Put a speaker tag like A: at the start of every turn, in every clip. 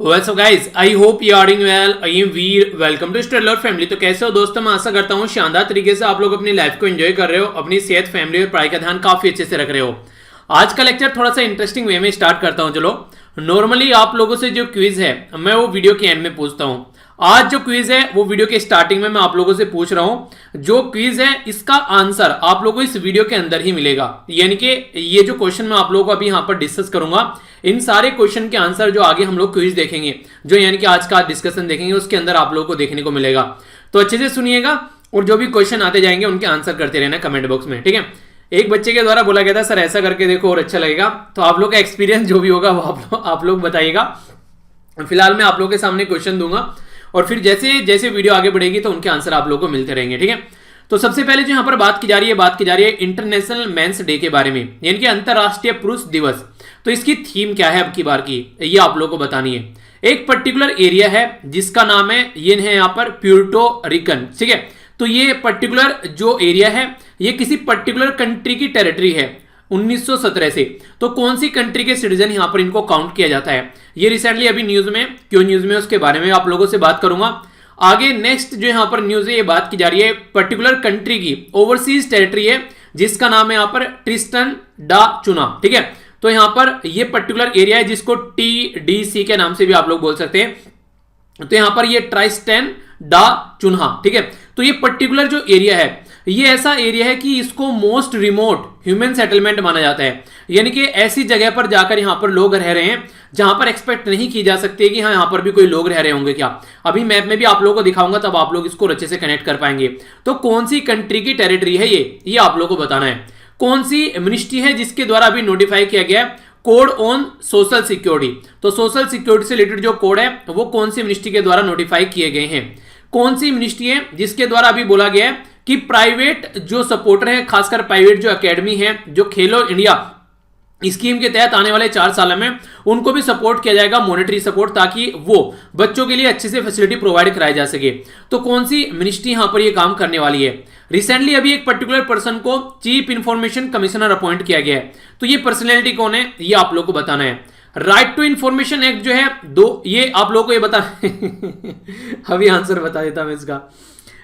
A: What's up guys? I hope you are doing well. I am Veer. Welcome to Stellar family. तो कैसे हो दोस्तों? मैं आशा करता हूँ शानदार तरीके से आप लोग अपनी लाइफ को एंजॉय कर रहे हो, अपनी सेहत, फैमिली और पढ़ाई का ध्यान काफी अच्छे से रख रहे हो. आज का लेक्चर थोड़ा सा इंटरेस्टिंग वे में स्टार्ट करता हूँ. चलो, नॉर्मली आप लोगों से जो क्विज है मैं वो वीडियो के एंड में पूछता हूँ. आज जो क्विज है वो वीडियो के स्टार्टिंग में मैं आप लोगों से पूछ रहा हूं. जो क्विज है इसका आंसर आप लोगों को इस वीडियो के अंदर ही मिलेगा. यानी कि ये जो क्वेश्चन मैं आप लोगों को अभी यहां पर डिस्कस करूंगा, इन सारे क्वेश्चन के आंसर जो आगे हम लोग क्विज देखेंगे, जो यानी कि आज का डिस्कशन देखेंगे, उसके अंदर आप लोगों को देखने को मिलेगा. तो अच्छे से सुनिएगा और जो भी क्वेश्चन आते जाएंगे उनके आंसर करते रहना कमेंट बॉक्स में. ठीक है. एक बच्चे के द्वारा बोला गया था सर ऐसा करके देखो और अच्छा लगेगा. तो आप लोग का एक्सपीरियंस जो भी होगा वो आप लोग बताइएगा. फिलहाल मैं आप लोग के सामने क्वेश्चन दूंगा और फिर जैसे जैसे वीडियो आगे बढ़ेगी तो उनके आंसर आप लोगों को मिलते रहेंगे. ठीक है. तो सबसे पहले जो यहां पर बात की जा रही है इंटरनेशनल मेंस डे के बारे में, यानी कि अंतरराष्ट्रीय पुरुष दिवस. तो इसकी थीम क्या है अब की बार की, ये आप लोगों को बतानी है. एक पर्टिकुलर एरिया है जिसका नाम है, ये है यहां पर प्यूर्टो रिकन. ठीक है. तो ये पर्टिकुलर जो एरिया है ये किसी पर्टिकुलर कंट्री की टेरिटरी है 1917 से. तो कौन सी कंट्री के सिटीजन यहां पर इनको काउंट किया जाता है, ये रिसेंटली अभी न्यूज में, क्यों न्यूज में, उसके बारे में आप लोगों से बात करूंगा. आगे नेक्स्ट जो यहां पर न्यूज है ये बात की जा रही है पर्टिकुलर कंट्री की ओवरसीज टेरिटरी है जिसका नाम है यहां पर ट्रिस्टन डा चुना. ठीक है. तो यहां पर ये पर्टिकुलर एरिया है जिसको TDC के नाम से भी आप लोग बोल सकते हैं. तो यहां पर ये ट्राइस्टन डा चुन्हा. ठीक है. तो ये पर्टिकुलर जो एरिया है ये ऐसा एरिया है कि इसको मोस्ट रिमोट ह्यूमन सेटलमेंट माना जाता है. यानी कि ऐसी जगह पर जाकर यहां पर लोग रह रहे हैं जहां पर एक्सपेक्ट नहीं की जा सकती कि हाँ यहां पर भी कोई लोग रह रहे होंगे. क्या अभी मैप में भी आप लोगों को दिखाऊंगा तब आप लोग इसको अच्छे से कनेक्ट कर पाएंगे. तो कौन सी कंट्री की टेरिटरी है ये आप लोगों को बताना है. कौन सी मिनिस्ट्री है जिसके द्वारा अभी नोटिफाई किया गया है कोड ऑन सोशल सिक्योरिटी. तो सोशल सिक्योरिटी से रिलेटेड जो कोड है वो कौन सी मिनिस्ट्री के द्वारा नोटिफाई किए गए हैं. कौन सी मिनिस्ट्री है जिसके द्वारा अभी बोला गया है कि प्राइवेट जो सपोर्टर है, खासकर प्राइवेट जो एकेडमी है, जो खेलो इंडिया स्कीम के तहत आने वाले 4 साल में उनको भी सपोर्ट किया जाएगा, मॉनेटरी सपोर्ट, ताकि वो बच्चों के लिए अच्छे से फैसिलिटी प्रोवाइड कराई जा सके. तो कौन सी मिनिस्ट्री यहां पर ये काम करने वाली है. रिसेंटली अभी एक पर्टिकुलर पर्सन को चीफ इंफॉर्मेशन कमिश्नर अपॉइंट किया गया है. तो ये पर्सनैलिटी कौन है ये आप लोग को बताना है. राइट टू इंफॉर्मेशन एक्ट जो है ये आप लोग को ये बता अभी आंसर बता देता मैं इसका.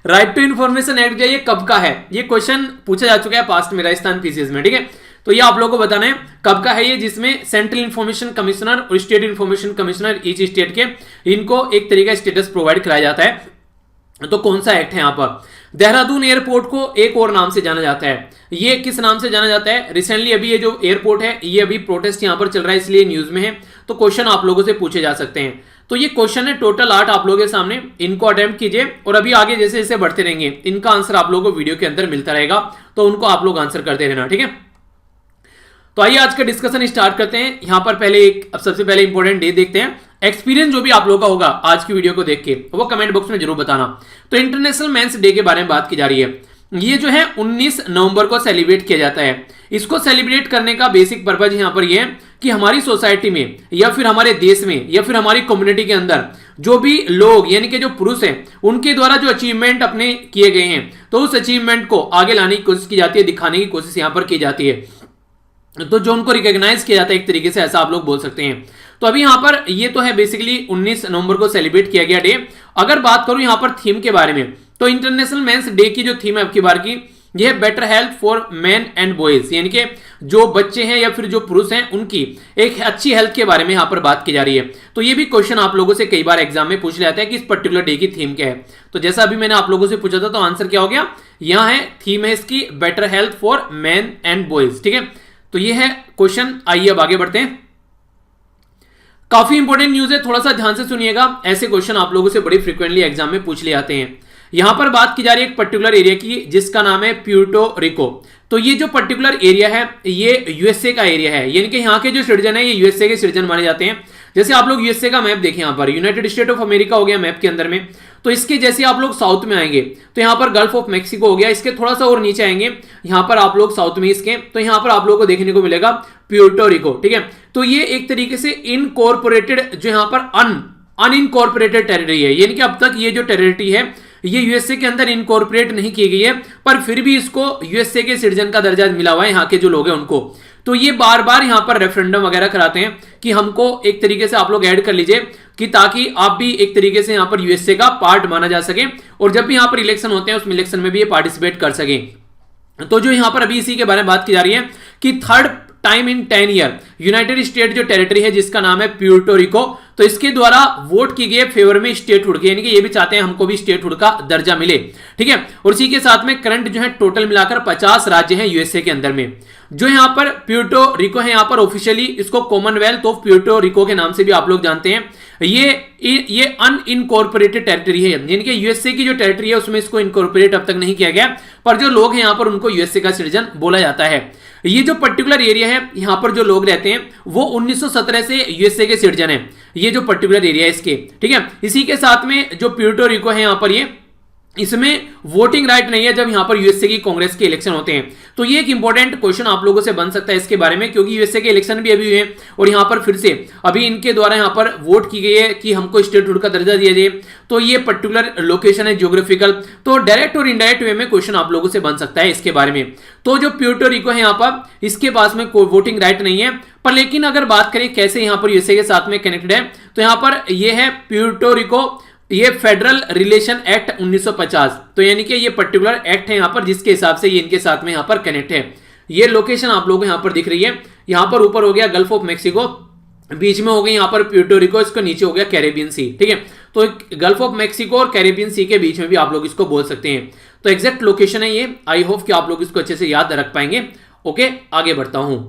A: राइट टू इंफॉर्मेशन एक्ट जो है ये कब का है, ये क्वेश्चन पूछा जा चुका है पास्ट में राजस्थान पीसीएस में. ठीक है. तो ये आप लोगों को बताना है कब का है ये, जिसमें सेंट्रल इंफॉर्मेशन कमिश्नर और state information commissioner each state के इनको एक तरीके का स्टेटस प्रोवाइड कराया जाता है. तो कौन सा एक्ट है यहां पर. देहरादून एयरपोर्ट को एक और नाम से जाना जाता है. ये किस नाम से जाना जाता है. रिसेंटली अभी ये जो एयरपोर्ट है ये अभी प्रोटेस्ट यहां पर चल रहा है इसलिए न्यूज में है. तो क्वेश्चन आप लोगों से पूछे जा सकते हैं. तो ये क्वेश्चन है टोटल 8 आप लोगों के सामने, इनको अटेम्प्ट कीजिए और अभी आगे जैसे जैसे बढ़ते रहेंगे इनका आंसर आप लोगों को वीडियो के अंदर मिलता रहेगा, तो उनको आप लोग आंसर करते रहना. ठीक है. तो आइए आज का डिस्कशन स्टार्ट करते हैं. यहां पर सबसे पहले इंपॉर्टेंट डे देखते हैं. एक्सपीरियंस जो भी आप लोगों का होगा आज की वीडियो को देख के वो कमेंट बॉक्स में जरूर बताना. तो इंटरनेशनल मेंस डे के बारे में बात की जा रही है. ये जो है 19 नवंबर को सेलिब्रेट किया जाता है. इसको सेलिब्रेट करने का बेसिक पर्पज यहां पर यह है कि हमारी सोसाइटी में या फिर हमारे देश में या फिर हमारी कम्युनिटी के अंदर जो भी लोग यानी कि जो पुरुष हैं उनके द्वारा जो अचीवमेंट अपने किए गए हैं तो उस अचीवमेंट को आगे लाने की कोशिश की जाती है, दिखाने की कोशिश यहां पर की जाती है. तो जो उनको रिकॉग्नाइज किया जाता है एक तरीके से, ऐसा आप लोग बोल सकते हैं. तो अभी यहां पर ये तो है बेसिकली 19 नवंबर को सेलिब्रेट किया गया डे. अगर बात करूं यहां पर थीम के बारे में तो इंटरनेशनल मेंस डे की जो थीम है अब की बार की ये है better health for man and boys. यानी कि जो बच्चे हैं या फिर जो पुरुष हैं उनकी एक अच्छी हेल्थ के बारे में यहां पर बात की जा रही है. तो ये भी क्वेश्चन आप लोगों से कई बार एग्जाम में पूछ लिया जाता है कि इस पर्टिकुलर डे की थीम क्या है. तो जैसा अभी मैंने आप लोगों से पूछा था तो आंसर क्या हो गया, यहां है थीम है इसकी better health for man and boys. ठीक है. तो ये है क्वेश्चन. आइए अब आगे बढ़ते हैं. काफी इंपॉर्टेंट न्यूज है, थोड़ा सा ध्यान से सुनिएगा. ऐसे क्वेश्चन आप लोगों से बड़ी फ्रीक्वेंटली एग्जाम में पूछ लिए जाते हैं. यहां पर बात की जा रही है एक पर्टिकुलर एरिया की जिसका नाम है प्यूर्टो रिको. तो ये जो पर्टिकुलर एरिया है ये यूएसए का एरिया है. यानी कि यहाँ के जो सिटीजन है ये यूएसए के सिटीजन माने जाते हैं. जैसे आप लोग यूएसए का मैप देखें, यहां पर यूनाइटेड स्टेट ऑफ अमेरिका हो गया मैप के अंदर में. तो इसके जैसे आप लोग साउथ में आएंगे तो यहां पर गल्फ ऑफ मैक्सिको हो गया. इसके थोड़ा सा और नीचे आएंगे यहां पर आप लोग साउथ में इसके, तो यहां पर आप लोगों को देखने को मिलेगा प्यूर्टो रिको. ठीक है. तो ये एक तरीके से इनकॉर्पोरेटेड जो यहां पर अनइनकॉर्पोरेटेड टेरिटरी है. यानी कि अब तक ये जो टेरिटरी है ये यूएसए के अंदर इनकॉर्पोरेट नहीं की गई है, पर फिर भी इसको यूएसए के सिटीजन का दर्जा मिला हुआ है यहाँ के जो लोग हैं उनको. तो ये बार बार यहां पर रेफरेंडम वगैरह कराते हैं कि हमको एक तरीके से आप लोग ऐड कर लीजिए. कि ताकि आप भी एक तरीके से यहां पर यूएसए का पार्ट माना जा सके और जब भी यहां पर इलेक्शन होते हैं उसमें इलेक्शन में भी ये पार्टिसिपेट कर सके। तो जो यहां पर अभी इसी के बारे में बात की जा रही है कि third time in 10 year United state जो टेरिटरी है जिसका नाम है प्यूर्टो रिको, तो इसके द्वारा वोट की गई फेवर में स्टेटहुड के, यानी कि ये भी चाहते हैं हमको भी स्टेटहुड का दर्जा मिले, ठीक है। और इसी के साथ में करंट जो है टोटल मिलाकर 50 राज्य हैं यूएसए के अंदर में। जो यहां पर प्यूर्टो रिको है, यहां पर ऑफिशियली इसको कॉमनवेल्थ ऑफ प्यूर्टो रिको के नाम से भी आप लोग जानते हैं। ये अनइनकॉर्पोरेटेड टेरिटरी है, यानी कि यूएसए की जो टेरिटरी है उसमें इसको इनकॉर्पोरेट अब तक नहीं किया गया, पर जो लोग हैं यहां पर उनको यूएसए का सिटीजन बोला जाता है। ये जो पर्टिकुलर एरिया है यहां पर जो लोग रहते हैं वो 1917 से यूएसए के सिटीजन है, ये जो पर्टिकुलर एरिया है इसके, ठीक है। इसी के साथ में जो प्यूर्टो रिको है यहां पर इसमें वोटिंग राइट नहीं है जब यहां पर यूएसए की कांग्रेस के इलेक्शन होते हैं। तो ये एक इंपॉर्टेंट क्वेश्चन आप लोगों से बन सकता है इसके बारे में, क्योंकि यूएसए के इलेक्शन भी अभी हुए हैं और यहां पर फिर से अभी इनके द्वारा यहां पर वोट की गई है कि हमको स्टेटहुड का दर्जा दिया जाए। तो ये पर्टिकुलर लोकेशन है जियोग्राफिकल, तो डायरेक्ट और इनडायरेक्ट वे में क्वेश्चन आप लोगों से बन सकता है इसके बारे में। तो जो प्यूर्टो रिको है यहां पर इसके पास में कोई वोटिंग राइट नहीं है, पर लेकिन अगर बात करें कैसे यहां पर यूएसए के साथ में कनेक्टेड है, तो यहां पर यह है प्यूर्टो रिको, ये फेडरल रिलेशन एक्ट 1950, तो यानी कि ये पर्टिकुलर एक्ट है यहां पर जिसके हिसाब से ये इनके साथ में यहां पर कनेक्ट है। ये लोकेशन आप लोगों को यहां पर दिख रही है, यहां पर ऊपर हो गया गल्फ ऑफ मैक्सिको, बीच में हो गई यहां पर प्यूर्टो रिको, इसको नीचे हो गया कैरेबियन सी, ठीक है। तो गल्फ ऑफ मैक्सिको और कैरेबियन सी के बीच में भी आप लोग इसको बोल सकते हैं। तो एग्जैक्ट लोकेशन है ये, आई होप कि आप लोग इसको अच्छे से याद रख पाएंगे। ओके, आगे बढ़ता हूं।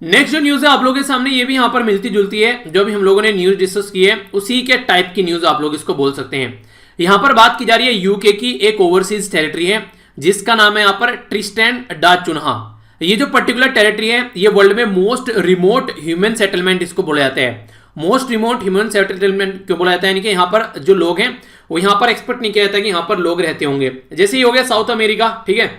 A: नेक्स्ट जो न्यूज है आप लोगों के सामने ये भी यहां पर मिलती जुलती है, जो भी हम लोगों ने न्यूज डिस्कस की है उसी के टाइप की न्यूज आप लोग इसको बोल सकते हैं। यहां पर बात की जा रही है यूके की एक ओवरसीज टेरिटरी है जिसका नाम है यहां पर ट्रिस्टैन डा चुन्हा। ये जो पर्टिकुलर टेरिटरी है ये वर्ल्ड में मोस्ट रिमोट ह्यूमन सेटलमेंट इसको बोला जाता है। मोस्ट रिमोट ह्यूमन सेटलमेंट क्यों बोला जाता है, यानी कि यहां पर जो लोग हैं वो यहां पर एक्सपेक्ट नहीं किया जाता कि यहां पर लोग रहते होंगे। जैसे ये हो गया साउथ अमेरिका, ठीक है,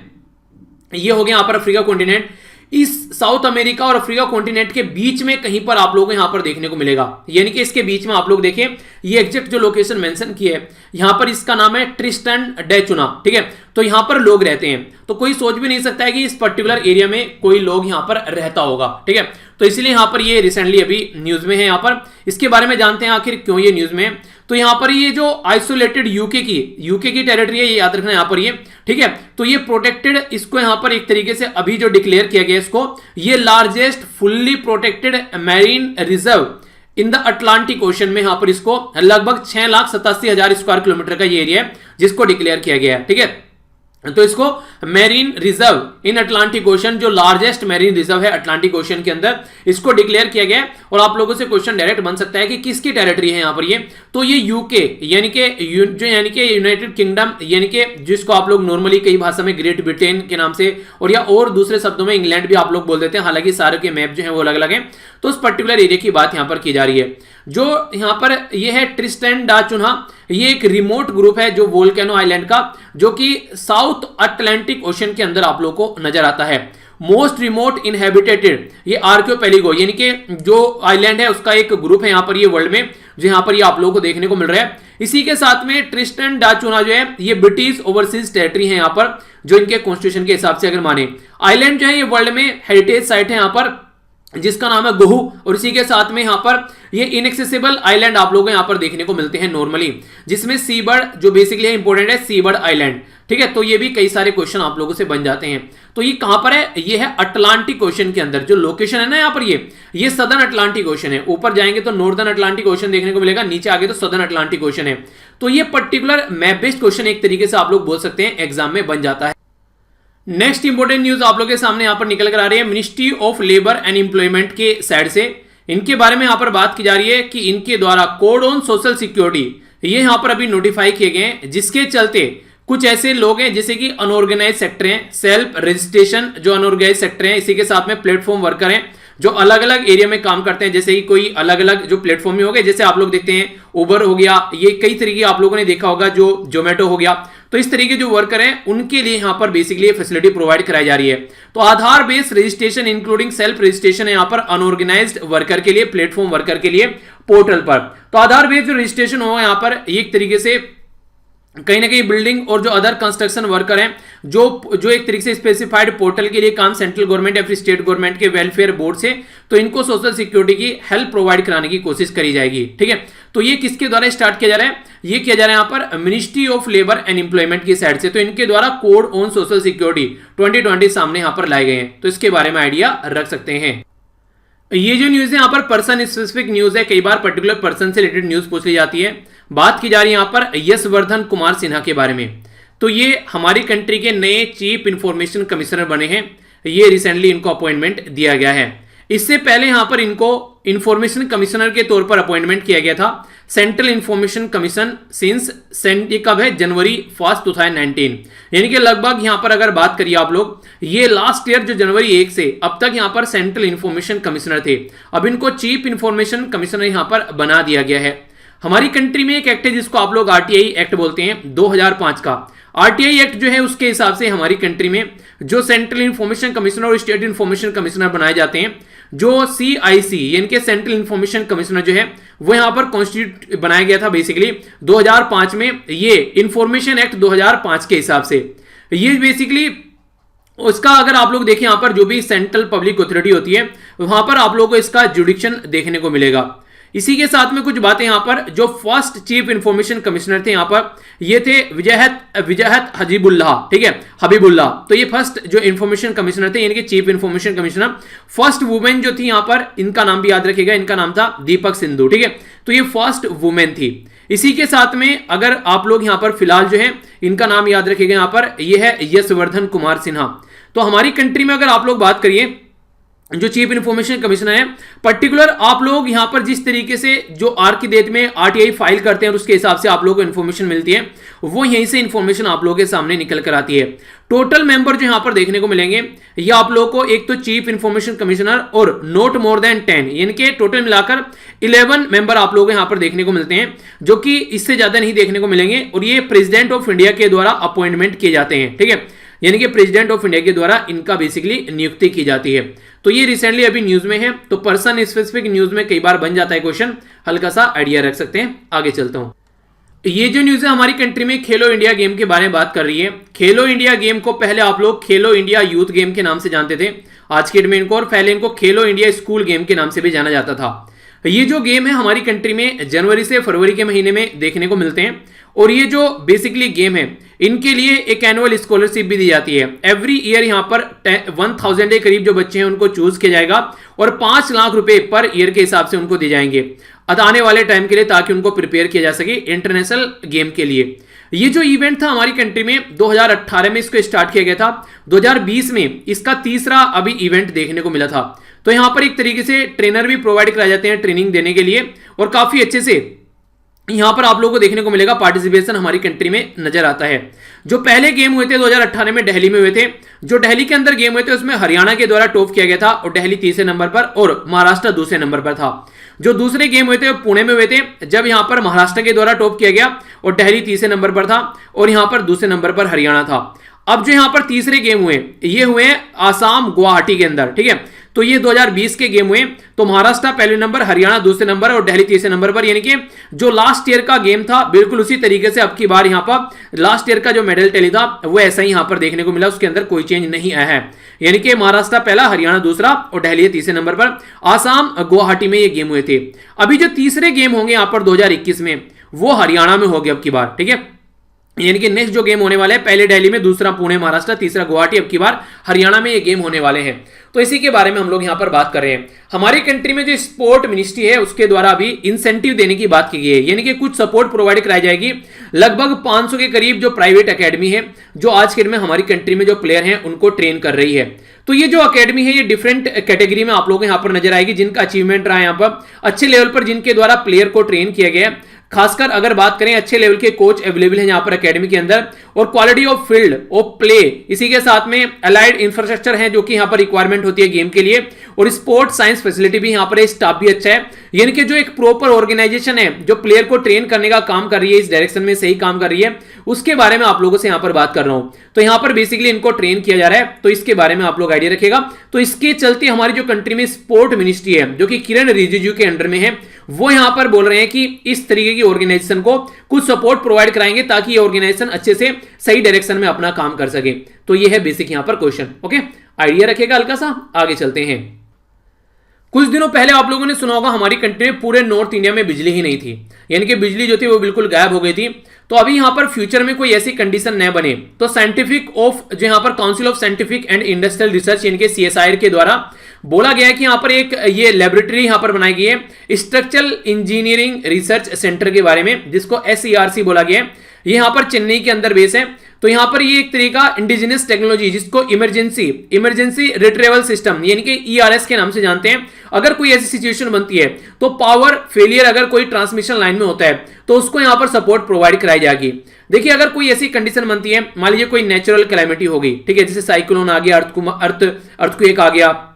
A: ये हो गया यहां पर अफ्रीका कॉन्टिनेंट। इस साउथ अमेरिका और अफ्रीका कॉन्टिनेंट के बीच में कहीं पर आप लोगों को यहां पर देखने को मिलेगा, यानी कि इसके बीच में आप लोग देखिए ये एग्जैक्ट जो लोकेशन मेंशन की है यहां पर इसका नाम है ट्रिस्टन डे चुना, ठीक है। तो यहां पर लोग रहते हैं, तो कोई सोच भी नहीं सकता है कि इस पर्टिकुलर एरिया में कोई लोग यहां पर रहता होगा, ठीक है। तो इसलिए यहां पर ये रिसेंटली अभी न्यूज में है। यहां पर इसके बारे में जानते हैं आखिर क्यों ये न्यूज में है। तो यहां पर ये जो आइसोलेटेड यूके की टेरिटरी है, ये याद रखना यहां पर ये, ठीक है। तो ये प्रोटेक्टेड, इसको यहां पर एक तरीके से अभी जो डिक्लेयर किया गया इसको, ये largest fully protected marine reserve in the Atlantic ocean में यहां पर इसको लगभग 6,87,000 स्क्वायर किलोमीटर का ये एरिया है जिसको डिक्लेयर किया गया है, ठीक है। तो इसको marine reserve in Atlantic ocean, जो लार्जेस्ट मैरीन रिजर्व है अटलांटिक ओशन के अंदर, इसको डिक्लेयर किया गया है। और आप लोगों से क्वेश्चन डायरेक्ट बन सकता है कि किसकी टेरिटरी है यहां पर ये, तो ये यूके यानी कि यूनाइटेड किंगडम, यानी कि जिसको आप लोग नॉर्मली कई भाषा में ग्रेट ब्रिटेन के नाम से और दूसरे शब्दों में इंग्लैंड भी आप लोग बोल देते हैं, हालांकि सारे के मैप जो है वो अलग अलग है। तो उस पर्टिकुलर एरिया की बात यहां पर की जा रही है। जो यहां पर ये है ट्रिस्टैन डा चुन्हा, ये एक रिमोट ग्रुप है जो वोल्केनो आइलैंड का, जो कि साउथ अटलांटिक ओशन के अंदर आप लोग को नजर आता है। मोस्ट रिमोट इनहेबिटेटेड ये आर्कियोपेलिगो, यानी कि जो आइलैंड है उसका एक ग्रुप है यहां पर ये वर्ल्ड में, जो यहां पर ये आप लोगों को देखने को मिल रहा है। इसी के साथ में ट्रिस्टन डा चुन्हा जो है ये ब्रिटिश ओवरसीज टेरिटरी है यहां पर, जो इनके कॉन्स्टिट्यूशन के हिसाब से अगर माने। आइलैंड जो है ये वर्ल्ड में हेरिटेज साइट है यहां पर जिसका नाम है गोहू, और इसी के साथ में यहां पर ये इनएक्सेसिबल आइलैंड आप लोगों को यहां पर देखने को मिलते हैं नॉर्मली, जिसमें सीबर्ड जो बेसिकली है इंपॉर्टेंट है, सीबर्ड आइलैंड, ठीक है। तो ये भी कई सारे क्वेश्चन आप लोगों से बन जाते हैं। तो ये कहां पर है, ये है अटलांटिक ओशन के अंदर। जो लोकेशन है ना यहां पर ये सदर्न अटलांटिक ओशन है। ऊपर जाएंगे तो नॉर्दर्न अटलांटिक ओशन देखने को मिलेगा, नीचे आगे तो सदर्न अटलांटिक ओशन है। तो ये पर्टिकुलर मैप बेस्ड क्वेश्चन एक तरीके से आप लोग बोल सकते हैं एग्जाम में बन जाता है। नेक्स्ट इंपॉर्टेंट न्यूज आप लोगों के सामने यहां पर निकल कर आ रही है ministry of labour and employment के साइड से। इनके बारे में यहां पर बात की जा रही है कि इनके द्वारा कोड ऑन सोशल सिक्योरिटी ये यहां पर अभी नोटिफाई किए गए हैं, जिसके चलते कुछ ऐसे लोग हैं जैसे कि अनऑर्गेनाइज सेक्टर हैं, सेल्फ रजिस्ट्रेशन जो अनऑर्गेनाइज सेक्टर हैं, इसी के साथ में प्लेटफॉर्म वर्कर हैं जो अलग अलग एरिया में काम करते हैं, जैसे कि कोई अलग अलग जो प्लेटफॉर्म में हो गए, जैसे आप लोग देखते हैं उबर हो गया, ये कई तरीके आप लोगों ने देखा होगा, जो जोमेटो हो गया। तो इस तरीके जो वर्कर हैं उनके लिए यहां पर बेसिकली फैसिलिटी प्रोवाइड कराई जा रही है। तो Aadhaar based registration including self registration है यहां पर अनऑर्गेनाइज्ड वर्कर के लिए, प्लेटफॉर्म वर्कर के लिए पोर्टल पर। तो आधार बेस्ड जो रजिस्ट्रेशन होगा यहां पर एक तरीके से कहीं ना कहीं बिल्डिंग और जो अदर कंस्ट्रक्शन वर्कर हैं, जो जो एक तरीके से स्पेसिफाइड पोर्टल के लिए काम सेंट्रल गवर्नमेंट या फिर स्टेट गवर्नमेंट के वेलफेयर बोर्ड से, तो इनको सोशल सिक्योरिटी की हेल्प प्रोवाइड कराने की कोशिश करी जाएगी। ठीक है, तो ये किसके द्वारा स्टार्ट किया जा रहा है? ये किया जा रहा है यहाँ पर ministry of labour and employment की साइड से। तो इनके द्वारा कोड ऑन सोशल सिक्योरिटी 2020 सामने यहाँ पर लाए गए हैं, तो इसके बारे में आइडिया रख सकते हैं। ये जो न्यूज है यहाँ पर पर्सन स्पेसिफिक न्यूज है, कई बार पर्टिकुलर पर्सन से रिलेटेड न्यूज पूछ ली जाती है। बात की जा रही है यहाँ पर यशवर्धन कुमार सिन्हा के बारे में। तो ये हमारी कंट्री के नए चीफ इंफॉर्मेशन कमिश्नर बने हैं। ये रिसेंटली इनको अपॉइंटमेंट दिया गया है। इससे पहले यहां पर इनको इंफॉर्मेशन कमिश्नर के तौर पर अपॉइंटमेंट किया गया था सेंट्रल इंफॉर्मेशन कमीशन सिंस ये कब है? जनवरी 1 2019, यानी कि लगभग यहां पर अगर बात करिए आप लोग, ये लास्ट ईयर जो जनवरी 1 से अब तक यहां पर सेंट्रल इंफॉर्मेशन कमिश्नर थे। अब इनको चीफ इंफॉर्मेशन कमिश्नर यहां पर बना दिया गया है। हमारी कंट्री में एक एक्ट है जिसको आप लोग आरटीआई एक्ट बोलते हैं, 2005 का। आरटीआई एक्ट जो है उसके हिसाब से हमारी कंट्री में जो सेंट्रल इंफॉर्मेशन कमिश्नर और स्टेट इंफॉर्मेशन कमिश्नर बनाए जाते हैं, जो सीआईसी यानी कि सेंट्रल इंफॉर्मेशन कमिश्नर जो है वो यहां पर कॉन्स्टिट्यूट बनाया गया था बेसिकली 2005 में। ये इंफॉर्मेशन एक्ट 2005 के हिसाब से ये बेसिकली उसका अगर आप लोग देखें, यहां पर जो भी सेंट्रल पब्लिक अथॉरिटी होती है वहां पर आप लोगों को इसका जुडिक्शन देखने को मिलेगा। इसी के साथ में कुछ बातें यहां पर, जो फर्स्ट चीफ इंफॉर्मेशन कमिश्नर थे यहां पर ये थे विजयहत हजीबुल्लाह, ठीक है, हबीबुल्लाह। तो ये फर्स्ट जो इंफॉर्मेशन कमिश्नर थे, यानी कि chief information commissioner. First women जो थी यहां पर, इनका नाम भी याद रखिएगा, इनका नाम था दीपक सिंधु, ठीक है। तो ये फर्स्ट वुमेन थी। इसी के साथ में अगर आप लोग यहां पर फिलहाल जो है इनका नाम याद रखिएगा, यहां पर ये है यशवर्धन कुमार सिन्हा। तो हमारी कंट्री में अगर आप लोग बात करिए जो चीफ इंफॉर्मेशन कमिश्नर है, पर्टिकुलर आप लोग यहां पर जिस तरीके से जो आर की डेट में आरटीआई फाइल करते हैं और उसके हिसाब से आप लोगों को इन्फॉर्मेशन मिलती है, वो यहीं से इन्फॉर्मेशन आप लोगों के सामने निकल कर आती है। टोटल मेंबर जो यहां पर देखने को मिलेंगे, ये आप लोगों को एक तो चीफ इंफॉर्मेशन कमिश्नर और नॉट मोर देन 10, यानी कि टोटल मिलाकर 11 मेंबर आप लोगों को यहां पर देखने को मिलते हैं, जो कि इससे ज्यादा नहीं देखने को मिलेंगे। और ये प्रेसिडेंट ऑफ इंडिया के द्वारा अपॉइंटमेंट किए जाते हैं, ठीक है, यानी कि प्रेसिडेंट ऑफ इंडिया के द्वारा इनका बेसिकली नियुक्ति की जाती है। तो ये रिसेंटली अभी न्यूज में है। तो पर्सन स्पेसिफिक न्यूज में कई बार बन जाता है क्वेश्चन, हल्का सा आइडिया रख सकते हैं। आगे चलता हूं। ये जो न्यूज है हमारी कंट्री में खेलो इंडिया गेम के बारे में बात कर रही है। खेलो इंडिया गेम को पहले आप लोग खेलो इंडिया यूथ गेम के नाम से जानते थे आज के डेट में इनको, और पहले इनको खेलो इंडिया स्कूल गेम के नाम से भी जाना जाता था। ये जो गेम है हमारी कंट्री में जनवरी से फरवरी के महीने में देखने को मिलते हैं। और ये जो बेसिकली गेम है, इनके लिए एक एनुअल स्कॉलरशिप भी दी जाती है। एवरी ईयर यहाँ पर 1000 के करीब जो बच्चे हैं उनको चूज किया जाएगा और 5 लाख रुपए पर ईयर के हिसाब से उनको दिए जाएंगे आने वाले टाइम के लिए, ताकि उनको प्रिपेयर किया जा सके इंटरनेशनल गेम के लिए। ये जो इवेंट था हमारी कंट्री में 2018 में इसको स्टार्ट किया गया था। 2020 में इसका तीसरा अभी इवेंट देखने को मिला था। तो यहां पर एक तरीके से ट्रेनर भी प्रोवाइड कराए जाते हैं ट्रेनिंग देने के लिए, और काफी अच्छे से यहां पर आप लोगों को देखने को मिलेगा पार्टिसिपेशन हमारी कंट्री में नजर आता है। जो पहले गेम हुए थे 2018 में दिल्ली में हुए थे, जो दिल्ली के अंदर गेम हुए थे उसमें हरियाणा के द्वारा टॉप किया गया था और दिल्ली तीसरे नंबर पर और महाराष्ट्र दूसरे नंबर पर था। जो दूसरे गेम हुए थे पुणे में हुए थे, जब यहां पर महाराष्ट्र के द्वारा टॉप किया गया और दिल्ली तीसरे नंबर पर था और यहां पर दूसरे नंबर पर हरियाणा था। अब जो यहां पर तीसरे गेम हुए, ये हुए आसाम गुवाहाटी के अंदर, ठीक है। तो ये 2020 के गेम हुए, तो महाराष्ट्र पहले नंबर, हरियाणा दूसरे नंबर और दिल्ली तीसरे नंबर पर, यानी कि जो लास्ट ईयर का गेम था बिल्कुल उसी तरीके से अब की बार यहां पर लास्ट ईयर का जो मेडल टैली था वो ऐसा ही यहां पर देखने को मिला, उसके अंदर कोई चेंज नहीं आया है। यानी कि महाराष्ट्र पहला, हरियाणा दूसरा और दिल्ली तीसरे नंबर पर। आसाम गुवाहाटी में ये गेम हुए थे। अभी जो तीसरे गेम होंगे यहां पर 2021 में, वो हरियाणा में हो गए अब की बार, ठीक है। यानी कि नेक्स्ट जो गेम होने वाले हैं, पहले दिल्ली में, दूसरा पुणे महाराष्ट्र, तीसरा गुवाहाटी, अब की बार हरियाणा में ये गेम होने वाले हैं। तो इसी के बारे में हम लोग यहां पर बात कर रहे हैं। हमारी कंट्री में जो स्पोर्ट मिनिस्ट्री है उसके द्वारा भी इंसेंटिव देने की बात की गई है, यानी कि कुछ सपोर्ट प्रोवाइड कराई जाएगी। लगभग 500 के करीब जो प्राइवेट एकेडमी है जो आज के दिन में हमारी कंट्री में जो प्लेयर हैं उनको ट्रेन कर रही है। तो ये जो अकेडमी है ये डिफरेंट कैटेगरी में आप लोगों को यहां पर नजर आएगी, जिनका अचीवमेंट रहा है यहां पर अच्छे लेवल पर, जिनके द्वारा प्लेयर को ट्रेन किया गया है। खासकर अगर बात करें, अच्छे लेवल के कोच अवेलेबल हैं यहाँ पर एकेडमी के अंदर, और quality of field of play, इसी के साथ में अलाइड इंफ्रास्ट्रक्चर है जो कि यहाँ पर रिक्वायरमेंट होती है गेम के लिए, और स्पोर्ट साइंस फैसिलिटी भी यहाँ पर है, स्टाफ भी अच्छा है। यानी कि जो एक प्रॉपर ऑर्गेनाइजेशन है जो प्लेयर को ट्रेन करने का काम कर रही है, इस डायरेक्शन में सही काम कर रही है, उसके बारे में आप लोगों से यहाँ पर बात कर रहा हूं। तो यहाँ पर बेसिकली इनको ट्रेन किया जा रहा है, तो इसके बारे में आप लोग आइडिया रखिएगा। तो इसके चलते हमारी जो कंट्री में स्पोर्ट मिनिस्ट्री है जो कि किरण रिजिजू के अंडर में है, वो यहां पर बोल रहे हैं कि इस तरीके की ऑर्गेनाइजेशन को कुछ सपोर्ट प्रोवाइड कराएंगे ताकि ये ऑर्गेनाइजेशन अच्छे से सही डायरेक्शन में अपना काम कर सके। तो ये है बेसिक यहां पर क्वेश्चन। ओके, आइडिया रखेगा हल्का सा। आगे चलते हैं। कुछ दिनों पहले आप लोगों ने सुना होगा हमारी कंट्री में पूरे नॉर्थ इंडिया में बिजली ही नहीं थी, यानी कि बिजली जो थी वो बिल्कुल गायब हो गई थी। तो अभी यहां पर फ्यूचर में कोई ऐसी कंडीशन न बने तो साइंटिफिक ऑफ जो यहां पर council of scientific and industrial research यानी कि CSIR के द्वारा बोला गया है कि यहां पर एक ये लेबोरेटरी यहां पर बनाई गई है स्ट्रक्चरल इंजीनियरिंग रिसर्च सेंटर के बारे में, जिसको SERC बोला गया है। ये यहां पर चेन्नई के अंदर बेस है। तो यहां पर ये एक तरीका इंडिजिनस टेक्नोलॉजी जिसको इमरजेंसी रिट्रीवल सिस्टम यानी कि ERS के नाम से जानते हैं। अगर कोई ऐसी सिचुएशन बनती है तो पावर फेलियर अगर कोई ट्रांसमिशन लाइन में होता है तो उसको यहां पर सपोर्ट प्रोवाइड कराई जाएगी। देखिए, अगर कोई ऐसी कंडीशन बनती है, मान लीजिए कोई नेचुरल कैलेमिटी हो गई, ठीक है, जैसे साइक्लोन आ गया, अर्थक्वेक आ गया,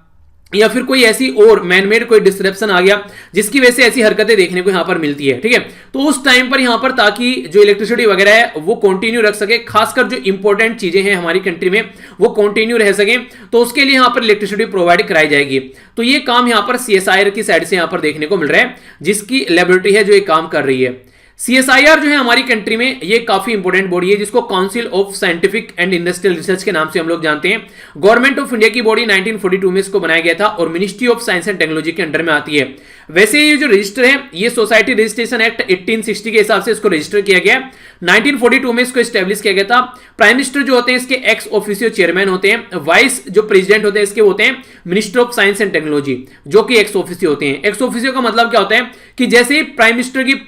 A: या फिर कोई ऐसी और मैनमेड कोई डिस्ट्रप्शन आ गया जिसकी वजह से ऐसी हरकतें देखने को यहां पर मिलती है, ठीक है। तो उस टाइम पर यहां पर ताकि जो इलेक्ट्रिसिटी वगैरह है वो कंटिन्यू रख सके, खासकर जो इंपॉर्टेंट चीजें हैं हमारी कंट्री में वो कंटिन्यू रह सके, तो उसके लिए यहां पर इलेक्ट्रिसिटी प्रोवाइड कराई जाएगी। तो ये काम यहां पर CSIR की साइड से यहां पर देखने को मिल रहा है, जिसकी लेबोरेटरी है जो ये काम कर रही है। CSIR जो है हमारी कंट्री में ये काफी इंपॉर्टेंट बॉडी है, जिसको council of scientific and industrial research के नाम से हम लोग जानते हैं। गवर्नमेंट ऑफ इंडिया की बॉडी 1942 में इसको बनाया गया था और ministry of science and technology के अंडर में आती है। वैसे ये जो रजिस्टर है ये सोसाइटी रजिस्ट्रेशन एक्ट 1860 के हिसाब से इसको रजिस्टर किया गया। 1942 में इसको एस्टेब्लिश किया गया था। प्राइम मिनिस्टर जो होते हैं इसके एक्स ऑफिसियो चेयरमैन होते हैं। वाइस जो प्रेसिडेंट होते हैं इसके होते हैं minister of science and technology, जो कि एक्स ऑफिसियो होते हैं। एक्स ऑफिसियो का मतलब क्या होता है कि जैसे प्राइम मिनिस्टर की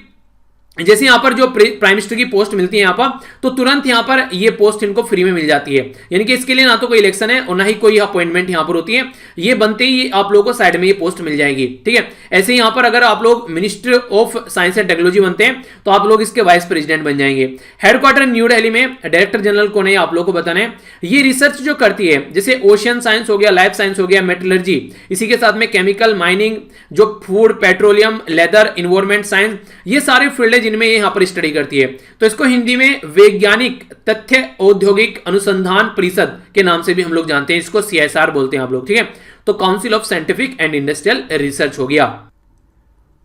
A: जैसे यहां पर जो प्राइम मिनिस्टर की पोस्ट मिलती है यहां पर, तो तुरंत यहां पर ये पोस्ट इनको फ्री में मिल जाती है, यानी कि इसके लिए ना तो कोई इलेक्शन है और ना ही कोई अपॉइंटमेंट यहां पर होती है। ये बनते ही आप लोगों को साइड में ये पोस्ट मिल जाएगी, ठीक है। ऐसे यहां पर अगर आप लोग minister of science and technology बनते हैं तो आप लोग इसके वाइस प्रेसिडेंट बन जाएंगे। हेडक्वार्टर न्यू दिल्ली में, डायरेक्टर जनरल कौन है आप लोगों को बताना है। ये रिसर्च जो करती है जैसे ओशियन साइंस हो गया, लाइफ साइंस हो गया, मेटलर्जी, इसी के साथ में केमिकल, माइनिंग, जो food, petroleum, leather, environment science, ये सारे फील्ड है जिनमें यहां पर स्टडी करती है। तो इसको हिंदी में वैज्ञानिक तथ्य औद्योगिक अनुसंधान परिषद के नाम से भी हम लोग जानते हैं, इसको CSR बोलते हैं आप लोग, ठीक है। तो council of scientific and industrial research हो गया।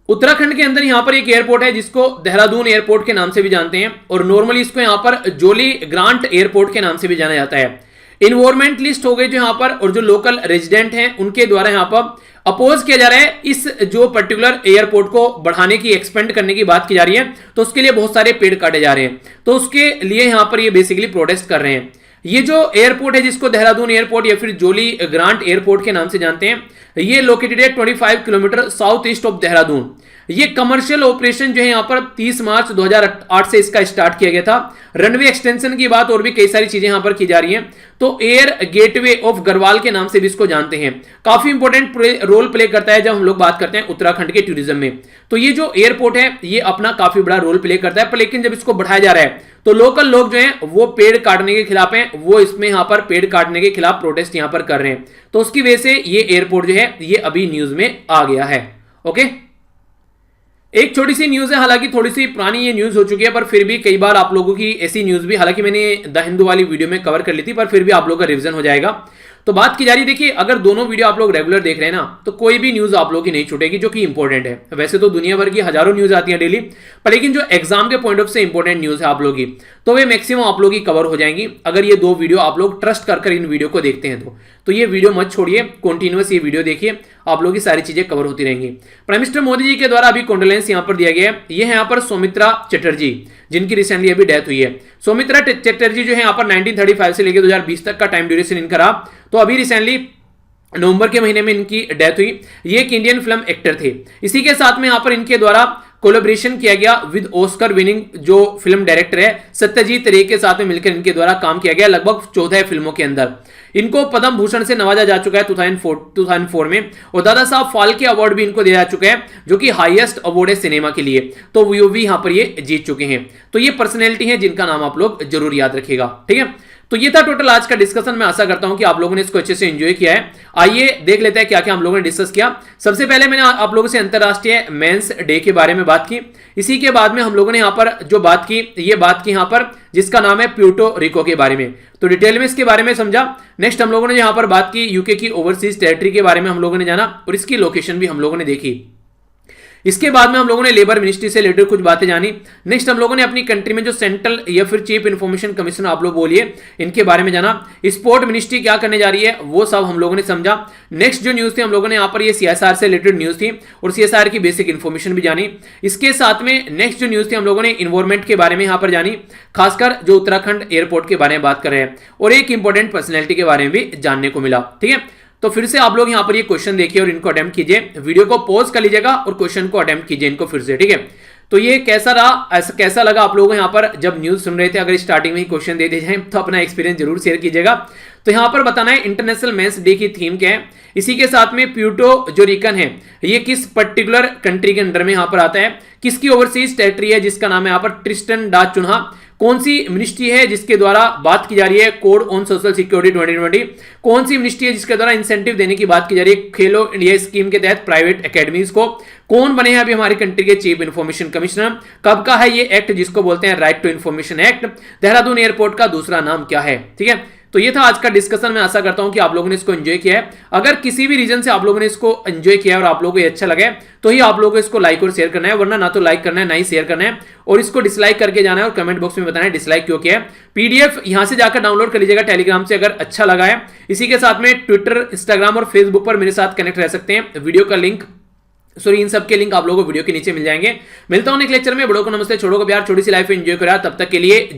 A: उत्तराखंड के अंदर यहां पर एक एयरपोर्ट है जिसको देहरादून एयरपोर्ट के नाम से भी जानते हैं, और नॉर्मली इसको यहां पर जोली ग्रांट एयरपोर्ट के नाम से भी जाना जाता है। इन्वायरमेंटलिस्ट हो गए जो यहां पर, और जो लोकल रेजिडेंट हैं उनके द्वारा यहां पर अपोज किया जा रहा है इस जो पर्टिकुलर एयरपोर्ट को बढ़ाने की, एक्सपेंड करने की बात की जा रही है। तो उसके लिए बहुत सारे पेड़ काटे जा रहे हैं, तो उसके लिए यहां पर ये बेसिकली प्रोटेस्ट कर रहे हैं। ये जो एयरपोर्ट है जिसको देहरादून एयरपोर्ट या फिर जोली ग्रांट एयरपोर्ट के नाम से जानते हैं, ये लोकेटेड है 25 kilometre south east of Dehradun. ये कमर्शियल ऑपरेशन जो है यहाँ पर 30 मार्च 2008 से इसका स्टार्ट किया गया था। रनवे एक्सटेंशन की बात और भी कई सारी चीजें यहाँ पर की जा रही हैं। तो एयर गेटवे ऑफ गढ़वाल के नाम से भी इसको जानते हैं। काफी इंपॉर्टेंट रोल प्ले करता है जब हम लोग बात करते हैं उत्तराखंड के टूरिज्म में। तो ये जो एयरपोर्ट है ये अपना काफी बड़ा रोल प्ले करता है, पर लेकिन जब इसको बढ़ाया जा रहा है तो लोकल लोग जो हैं वो पेड़ काटने के खिलाफ हैं, वो इसमें यहाँ पर पेड़ काटने के खिलाफ प्रोटेस्ट यहाँ पर कर रहे हैं। तो उसकी वजह से ये एयरपोर्ट जो है ये अभी न्यूज में आ गया है। ओके, एक छोटी सी न्यूज है, हालांकि थोड़ी सी पुरानी ये न्यूज हो चुकी है, पर फिर भी कई बार आप लोगों की ऐसी न्यूज भी, हालांकि मैंने द हिंदू वाली वीडियो में कवर कर ली थी, पर फिर भी आप लोगों का रिवीजन हो जाएगा। तो बात की जा रही, देखिए अगर दोनों वीडियो आप लोग रेगुलर देख रहे हैं ना तो कोई भी न्यूज आप लोगों की नहीं छूटेगी जो कि इंपॉर्टेंट है। वैसे तो दुनिया भर की हजारों न्यूज आती हैं डेली, पर लेकिन जो एग्जाम के पॉइंट ऑफ से इंपॉर्टेंट न्यूज है आप लोगों की, तो वे मैक्सिमम आप लोगों की कवर हो जाएंगी अगर ये दो वीडियो आप लोग ट्रस्ट कर इन वीडियो को देखते हैं तो ये वीडियो मत छोड़िए, कंटिन्यूअस ये वीडियो देखिए, आप लोगों की सारी चीजें कवर होती रहेंगी। प्राइम मिनिस्टर मोदी जी के द्वारा अभी कॉन्डोलेंस यहां पर दिया गया है। ये है यहाँ पर सौमित्रा चटर्जी, जिनकी रिसेंटली अभी डेथ हुई है। सौमित्रा चटर्जी जो है यहाँ पर 1935 से लेकर 2020 तक का टाइम ड्यूरेशन इनका रहा। तो अभी रिसेंटली नवंबर के महीने में इनकी डेथ हुई। ये एक इंडियन फिल्म एक्टर थे। इसी के साथ में यहाँ पर इनके द्वारा कोलैबोरेशन किया गया विद ऑस्कर विनिंग जो फिल्म डायरेक्टर है सत्यजीत रे के साथ में मिलकर इनके द्वारा काम किया गया लगभग 14 फिल्मों के अंदर। इनको पद्म भूषण से नवाजा जा चुका है 2004 में, और दादा साहब फाल्के अवार्ड भी इनको दिया जा चुका है जो कि हाईएस्ट अवार्ड है सिनेमा के लिए। तो वो भी यहाँ पर ये जीत चुके हैं। तो ये पर्सनैलिटी है जिनका नाम आप लोग जरूर याद रखिएगा, ठीक है। तो ये था टोटल आज का डिस्कशन। मैं आशा करता हूं कि आप लोगों ने इसको अच्छे से एंजॉय किया है। आइए देख लेते हैं क्या क्या हम लोगों ने डिस्कस किया। सबसे पहले मैंने आप लोगों से अंतरराष्ट्रीय मेंस डे के बारे में बात की। इसी के बाद में हम लोगों ने यहाँ पर जो बात की, ये बात की यहाँ पर जिसका नाम है प्यूर्टो रिको के बारे में, तो डिटेल में इसके बारे में समझा। नेक्स्ट हम लोगों ने यहाँ पर बात की यूके की ओवरसीज टेरिटरी के बारे में हम लोगों ने जाना, और इसकी लोकेशन भी हम लोगों ने देखी। इसके बाद में हम लोगों ने लेबर मिनिस्ट्री से रिलेटेड कुछ बातें जानी। नेक्स्ट हम लोगों ने अपनी कंट्री में जो सेंट्रल या फिर चीफ इंफॉर्मेशन कमिश्नर आप लोग बोलिए, इनके बारे में जाना। स्पोर्ट मिनिस्ट्री क्या करने जा रही है वो सब हम लोगों ने समझा। नेक्स्ट जो न्यूज थी हम लोगों ने यहाँ पर ये सीएसआर से रिलेटेड न्यूज थी और सीएसआर की बेसिक इंफॉर्मेशन भी जानी। इसके साथ में नेक्स्ट जो न्यूज थी हम लोगों ने इन्वायरमेंट के बारे में यहाँ पर जानी, खासकर जो उत्तराखंड एयरपोर्ट के बारे में बात कर रहे हैं, और एक इंपॉर्टेंट पर्सनैलिटी के बारे में भी जानने को मिला। ठीक है, तो फिर से आप लोग यहां पर ये क्वेश्चन देखिए और इनको अटेम्प्ट कीजिए। वीडियो को पॉज कर लीजिएगा और क्वेश्चन को अटेम्प्ट कीजिए इनको फिर से। ठीक है, तो ये कैसा रहा, ऐसा कैसा लगा आप लोगों को यहाँ पर जब न्यूज सुन रहे थे? अगर स्टार्टिंग में ही क्वेश्चन दे दिए जाए तो अपना एक्सपीरियंस जरूर शेयर कीजिएगा। तो यहाँ पर बताना है इंटरनेशनल मेंस डे की थीम क्या है। इसी के साथ में प्यूर्टो जो रिकन है ये किस पर्टिकुलर कंट्री के अंडर में यहाँ पर आता है, किसकी ओवरसीज टेरिटरी है जिसका नाम है यहाँ पर ट्रिस्टन डा चुन्हा, कौन सी मिनिस्ट्री है जिसके द्वारा बात की जा रही है कोड ऑन सोशल सिक्योरिटी 2020, कौन सी मिनिस्ट्री है जिसके द्वारा इंसेंटिव देने की बात की जा रही है खेलो इंडिया स्कीम के तहत प्राइवेट एकेडमीज को, कौन बने हैं अभी हमारी कंट्री के चीफ इंफॉर्मेशन कमिश्नर, कब का है ये एक्ट जिसको बोलते हैं right to information act, Dehradun airport का दूसरा नाम क्या है। ठीक है, तो ये था आज का डिस्कशन। मैं आशा करता हूं कि आप लोगों ने इसको एंजॉय किया है। अगर किसी भी रीजन से आप लोगों ने इसको एंजॉय किया और आप लोगों को ये अच्छा लगे तो ही आप लोगों को इसको लाइक और शेयर करना है, वरना ना तो लाइक करना है ना ही शेयर करना है, और इसको डिसलाइक करके जाना है और कमेंट बॉक्स में बताना है डिसलाइक क्यों किया है। पीडीएफ यहां से जाकर डाउनलोड कर लीजिएगा टेलीग्राम से अगर अच्छा लगा है। इसी के साथ में ट्विटर, इंस्टाग्राम और फेसबुक पर मेरे साथ कनेक्ट रह सकते हैं। वीडियो का लिंक इन सब के लिंक आप लोगों को वीडियो के नीचे मिल जाएंगे। मिलता हूं नेक्स्ट लेक्चर में। बड़ों को नमस्ते, छोड़ों को प्यार, छोटी सी लाइफ एंजॉय करा। तब तक के लिए